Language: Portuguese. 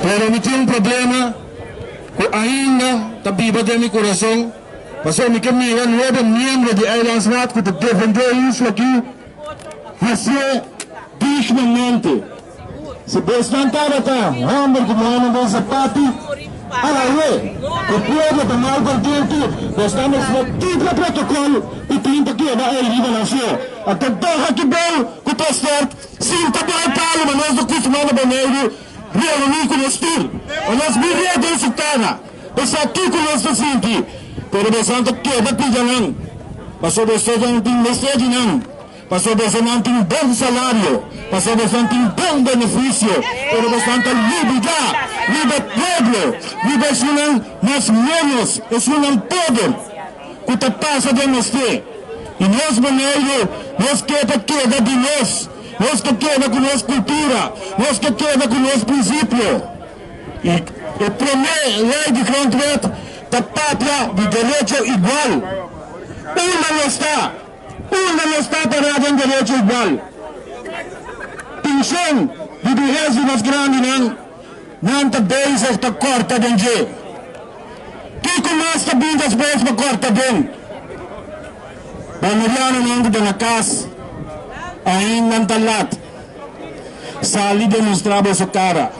Pero me tinha problema que ainda está viva de meu coração. Passou me caminha novo membro de Islands Mat que defendeu isso aqui. Você dignamente. Se bastantara tá, homem que morre no sapato, o povo da mal contente, estamos no tipo protocolo e tem que ir na Eliva Nação. Até torra que bom, que o pastor, sim, tá bom, Paulo, mas nós não costumamos banheiro, reunir com nós tudo. Nós vivemos desse cara, esse aqui com nós do Sinti, pero bastante que vai pedir não, passou você não tem mensagem não. Passou você não tem bom salário, passou você não tem bom benefício, pero bastante liberdade, livre pueblo, livre es más menos, es un poder que te pasa de você. E nós maneiros, nós que queda de nós que queda com nossa cultura, nós que queda com nosso princípio. E a primeira lei de concreto da pátria de direito igual. Uma não está parada em direito igual. Pensão de vigésimas grandes não está bem se está corta de onde. Que começa bem das vezes para corta bem. Banuriano não está na casa, ainda não está lá. Sali demonstrava sua cara.